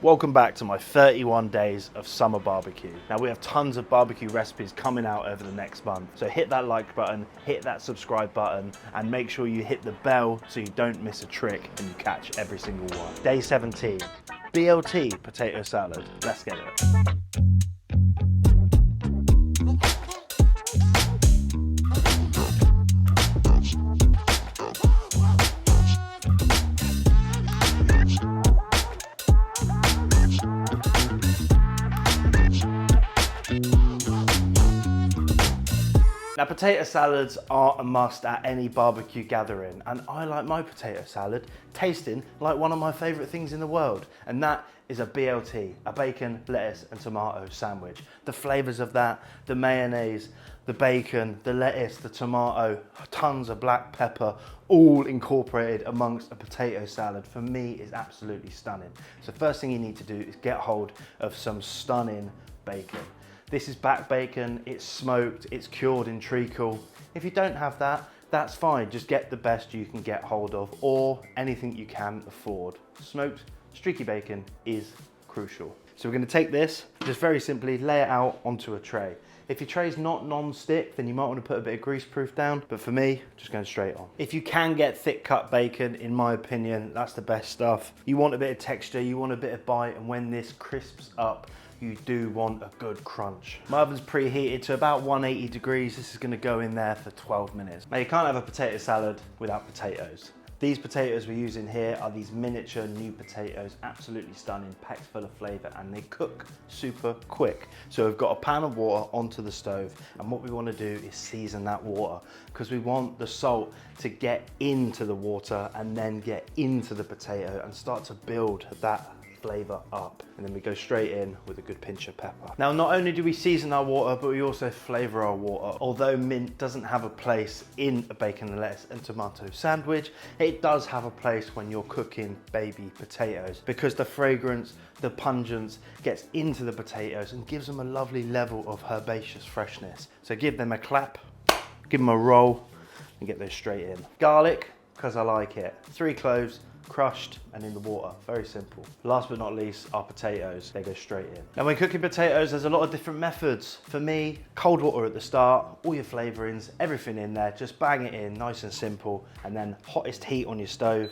Welcome back to my 31 days of summer barbecue. Now we have tons of barbecue recipes coming out over the next month. So hit that like button, hit that subscribe button, and make sure you hit the bell so you don't miss a trick and you catch every single one. Day 17, BLT potato salad. Let's get it. Now, potato salads are a must at any barbecue gathering, and I like my potato salad tasting like one of my favourite things in the world, and that is a BLT, a bacon, lettuce and tomato sandwich. The flavours of that, the mayonnaise, the bacon, the lettuce, the tomato, tons of black pepper, all incorporated amongst a potato salad, for me is absolutely stunning. So first thing you need to do is get hold of some stunning bacon. This is back bacon, it's smoked, it's cured in treacle. If you don't have that, that's fine. Just get the best you can get hold of or anything you can afford. Smoked, streaky bacon is crucial. So we're gonna take this, just very simply lay it out onto a tray. If your tray's not non-stick, then you might want to put a bit of grease proof down, but for me, just going straight on. If you can get thick cut bacon, in my opinion, that's the best stuff. You want a bit of texture, you want a bit of bite, and when this crisps up, you do want a good crunch. My oven's preheated to about 180 degrees. This is gonna go in there for 12 minutes. Now you can't have a potato salad without potatoes. These potatoes we're using here are these miniature new potatoes, absolutely stunning, packed full of flavor, and they cook super quick. So we've got a pan of water onto the stove, and what we wanna do is season that water because we want the salt to get into the water and then get into the potato and start to build that flavor up, and then we go straight in with a good pinch of pepper. Now, not only do we season our water, but we also flavor our water. Although mint doesn't have a place in a bacon and lettuce and tomato sandwich, it does have a place when you're cooking baby potatoes because the fragrance, the pungence gets into the potatoes and gives them a lovely level of herbaceous freshness. So give them a clap, give them a roll, and get those straight in. Garlic, because I like it. 3 cloves, crushed and in the water, very simple. Last but not least, our potatoes, they go straight in. Now when cooking potatoes, there's a lot of different methods. For me, cold water at the start, all your flavorings, everything in there, just bang it in, nice and simple, and then hottest heat on your stove,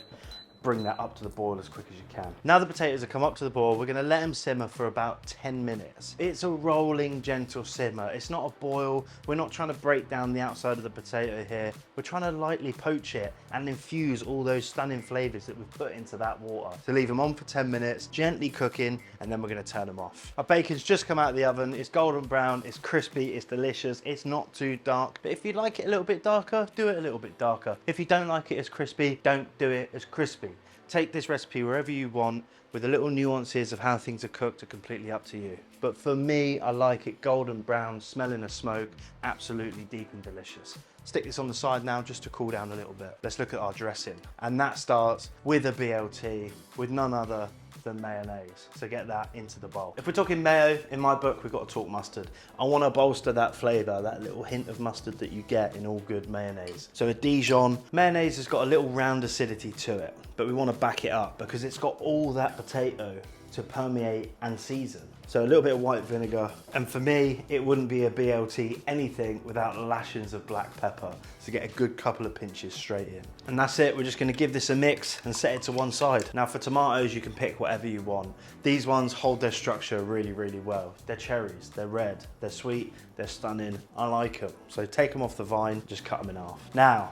bring that up to the boil as quick as you can. Now the potatoes have come up to the boil, we're gonna let them simmer for about 10 minutes. It's a rolling, gentle simmer. It's not a boil. We're not trying to break down the outside of the potato here. We're trying to lightly poach it and infuse all those stunning flavors that we've put into that water. So leave them on for 10 minutes, gently cooking, and then we're gonna turn them off. Our bacon's just come out of the oven. It's golden brown, it's crispy, it's delicious. It's not too dark, but if you like it a little bit darker, do it a little bit darker. If you don't like it as crispy, don't do it as crispy. Take this recipe wherever you want, with the little nuances of how things are cooked are completely up to you. But for me, I like it golden brown, smelling of smoke, absolutely deep and delicious. Stick this on the side now just to cool down a little bit. Let's look at our dressing. And that starts with a BLT, with none other than mayonnaise. So get that into the bowl. If we're talking mayo, in my book, we've got to talk mustard. I want to bolster that flavor, that little hint of mustard that you get in all good mayonnaise. So a Dijon. Mayonnaise has got a little round acidity to it, but we want to back it up because it's got all that potato to permeate and season. So a little bit of white vinegar. And for me, it wouldn't be a BLT anything without lashings of black pepper to get a good couple of pinches straight in. And that's it. We're just gonna give this a mix and set it to one side. Now for tomatoes, you can pick whatever you want. These ones hold their structure really, really well. They're cherries, they're red, they're sweet, they're stunning. I like them. So take them off the vine, just cut them in half. Now,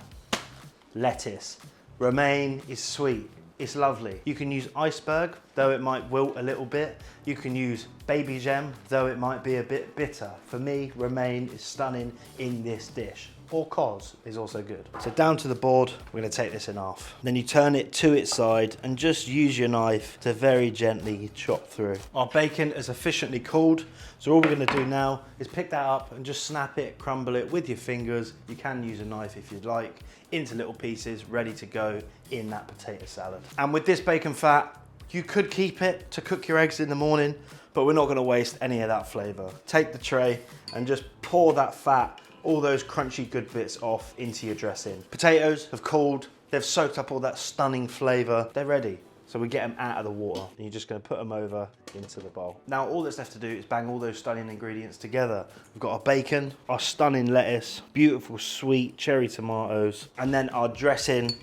lettuce. Romaine is sweet. It's lovely. You can use iceberg, though it might wilt a little bit. You can use baby gem, though it might be a bit bitter. For me, romaine is stunning in this dish. Or cos is also good. So down to the board, we're gonna take this in half. Then you turn it to its side and just use your knife to very gently chop through. Our bacon is efficiently cooled, so all we're gonna do now is pick that up and just snap it, crumble it with your fingers. You can use a knife if you'd like, into little pieces, ready to go in that potato salad. And with this bacon fat, you could keep it to cook your eggs in the morning, but we're not gonna waste any of that flavor. Take the tray and just pour that fat, all those crunchy good bits off into your dressing. Potatoes have cooled, they've soaked up all that stunning flavor. They're ready. So we get them out of the water and you're just gonna put them over into the bowl. Now all that's left to do is bang all those stunning ingredients together. We've got our bacon, our stunning lettuce, beautiful sweet cherry tomatoes, and then our dressing.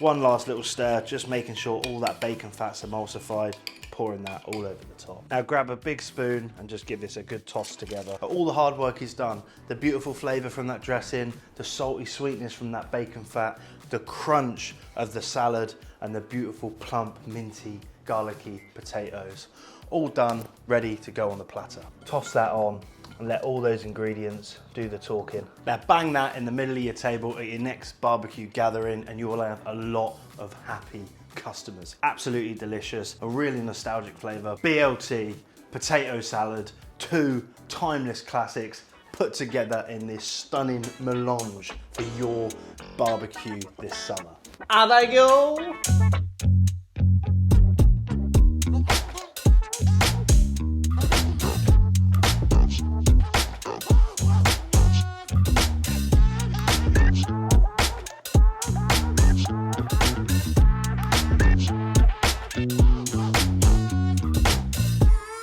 One last little stir, just making sure all that bacon fat's emulsified, pouring that all over the top. Now grab a big spoon and just give this a good toss together. All the hard work is done. The beautiful flavor from that dressing, the salty sweetness from that bacon fat, the crunch of the salad, and the beautiful plump, minty, garlicky potatoes. All done, ready to go on the platter. Toss that on and let all those ingredients do the talking. Now bang that in the middle of your table at your next barbecue gathering and you will have a lot of happy customers. Absolutely delicious, a really nostalgic flavor. BLT, potato salad, two timeless classics put together in this stunning melange for your barbecue this summer. How they go?